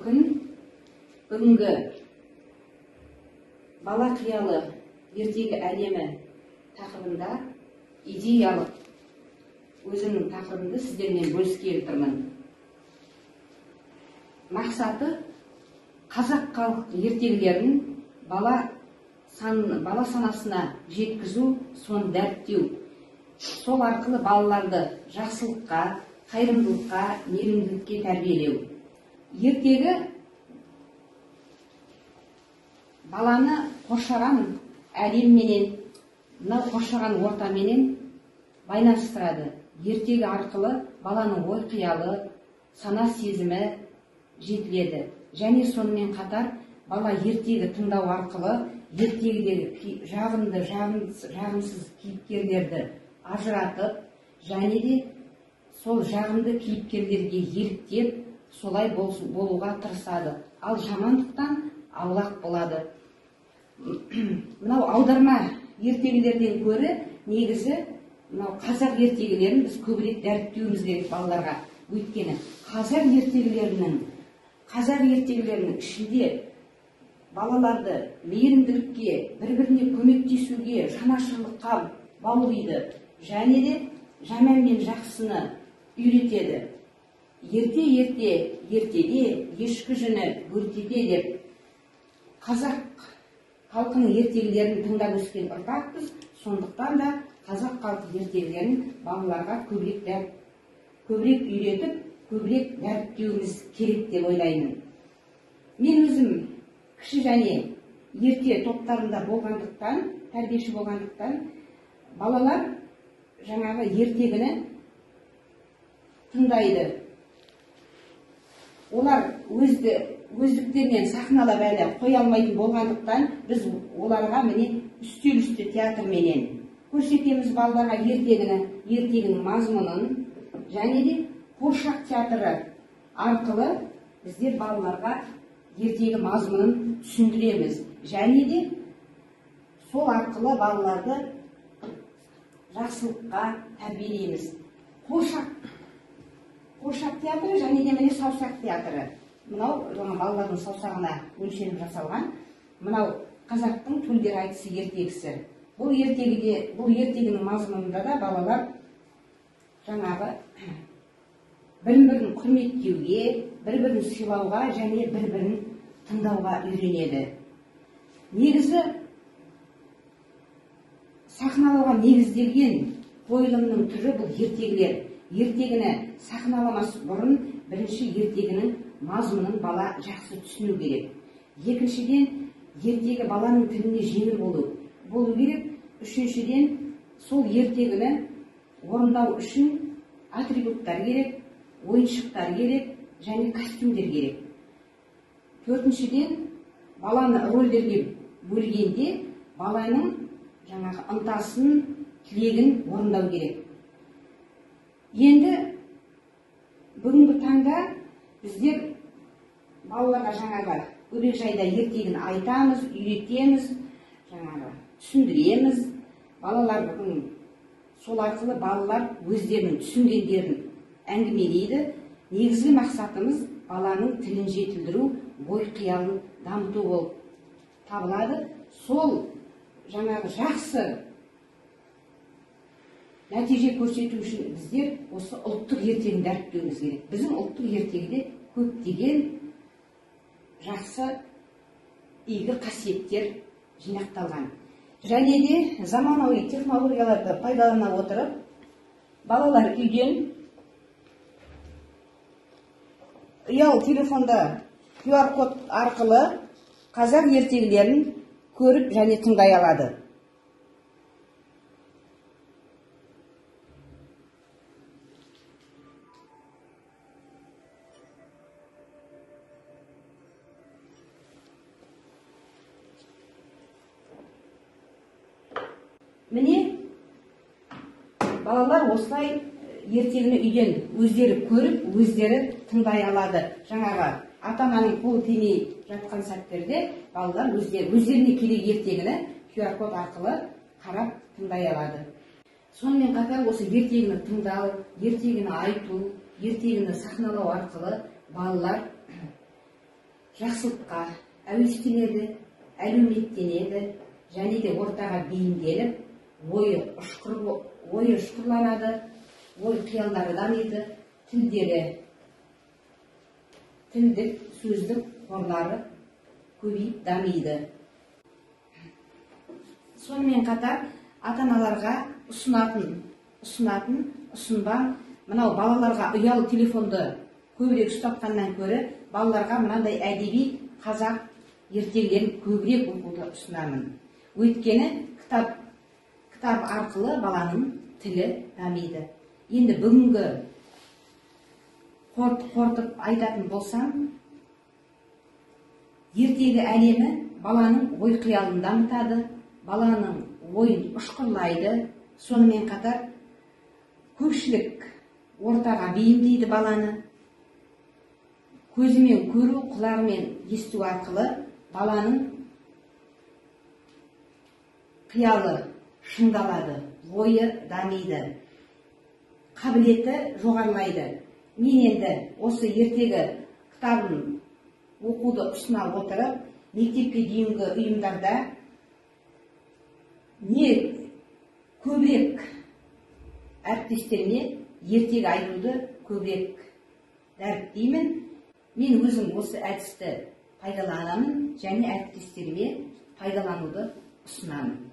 күн бүгінгі бала қиялы ертегі әлемі тақырыбында идеялық өзімнің тақырыбымды сіздермен бөліскелі тұрмын. Мақсаты қазақ халық ертегілерін бала санасына жеткізу, соны дәріптеу. Сол арқылы балаларды жақсылыққа, қайырымдылыққа, мейірімділікке тәрбиелеу. Ертегі баланы қоршаған әлемменен, мынау қоршаған ортаменен байланыстырады. Ертегі арқылы баланың ой қиялы, сана сезімі жетіледі. Және сонымен қатар бала ертегі тыңдау арқылы ертегідегі жағымды, жағымсыз кейіпкерлерді ажыратып, және де сол жағымды кейіпкерлерге еліктеп, солай болуға тырысады. Ал жамандықтан аулақ болады. Мынау аударма ертегілерден гөрі негізі мынау қазақ ертегілерін біз көбірек дәріптеуіміз керек балаларға. Өйткені қазақ ертегілерінің ішінде балаларды мейірімділікке, бір-біріне көмектесуге, жанашырлыққа баулиды, және де жаман мен жақсыны үйретеді. Ертеде ешкі жүні өртеде деп қазақ халқының ертегілерін тыңдап өскен ұрпақпыз. Сондықтан да қазақ халқы ертегілерін балаларға көбірек үйретіп, көбірек дәріптеуіміз керек деп ойлаймын. Мен өзім кіші және ерте топтарында болғандықтан, тәрбиеші болғандықтан, балалар жаңағы ертегіні тыңдайды. Олар өздіктерінен сахналап әлі қоя алмайтын болғандықтан, біз оларға міне үстел үсті театрменен көрсетеміз балаларға ертегінің мазмұнын, және де қуыршақ театры арқылы біздер балаларға ертегі мазмұнын түсіндіреміз. Және де сол арқылы балаларды жақсылыққа тәрбиелейміз. Қуыршақ театры және де міне саусақ театры. Мынау балалардың саусағына өлшеніп жасалған. Мынау қазақтың төлдер айтысы ертегісі. Бұл ертегінің мазмұнында да балалар жаңағы бір-бірін құрметтеуге, бір-бірін сыйлауға және бір-бірін тыңдауға үйренеді. Негізі сахналауға негізделген қойылымның түрі бұл ертегілер. Ертегіні сахналамас бұрын бірінші ертегінің мазмұнын бала жақсы түсіну керек. Екіншіден, ертегі баланың тіліне жеңіл болу керек. Үшіншіден, сол ертегіні орындау үшін атрибуттар керек, ойыншықтар керек және костюмдер керек. Төртіншіден, баланы рөлдерге бөлгенде баланың жаңағы ынтасын, тілегін орындау керек. Енді бүгінгі таңда біздер балаларға жаңағы бөбекжайда ертегіні айтамыз, үйретеміз, жаңағы түсіндіреміз. Балалар сол арқылы балалар өздерінің түсінгендерін әңгімелейді. Негізгі мақсатымыз баланың тілін жетілдіру, ой қиялын дамыту болып табылады. Сол жаңағы жақсы нәтиже көрсету үшін біздер осы ұлттық ертегіні дәріптеуіміз керек. Біздің ұлттық ертегіде көптеген жақсы игі қасиеттер жинақталған. Және де заманауи технологияларды пайдалана отырып, балалар үйден ұялы телефонда QR код арқылы қазақ ертегілерін көріп және тыңдай алады. Міне балалар осылай ертегіні үйден өздері көріп, өздері тыңдай алады. Жаңағы ата-ананың қолы тимей жатқан сәттерде балалар өздеріне керек ертегіні QR код арқылы қарап тыңдай алады. Сонымен қатар осы ертегіні тыңдау, ертегіні айту, ертегіні сахналау арқылы балалар жақсылыққа әуестенеді, әлеуметтенеді, және де ортаға бейімделіп, ойы ұшқырланады, ой қиялдары дамиды, тілдік, сөздік қорлары көбейіп дамиды. Сонымен қатар ата-аналарға ұсынбан, мынау балаларға ұялы телефонды көбірек ұстатқаннан көрі, балаларға мынандай әдеби қазақ ертегілерін көбірек оқуды ұсынамын. Өйткені кітап арқылы баланың тілі дамиды. Енді бүгінгі қорытып айтатын болсам, ертегі әлемі баланың ой қиялын дамытады, баланың ойын ұшқырлайды, сонымен қатар көпшілік ортаға бейімдейді баланы. Көзімен көру, құлағымен есту арқылы баланың қиялы шыңдалады, ойы дамиды, қабілеті жоғарылайды. Мен енді осы ертегі кітабын оқуды ұсына отырып, мектепке дейінгі ұйымдарда не көбірек әріптестеріне ертегі айтуды көбірек дәріптеймін. Мен өзім осы әдісті пайдаланамын және әріптестеріме пайдалануды ұсынамын.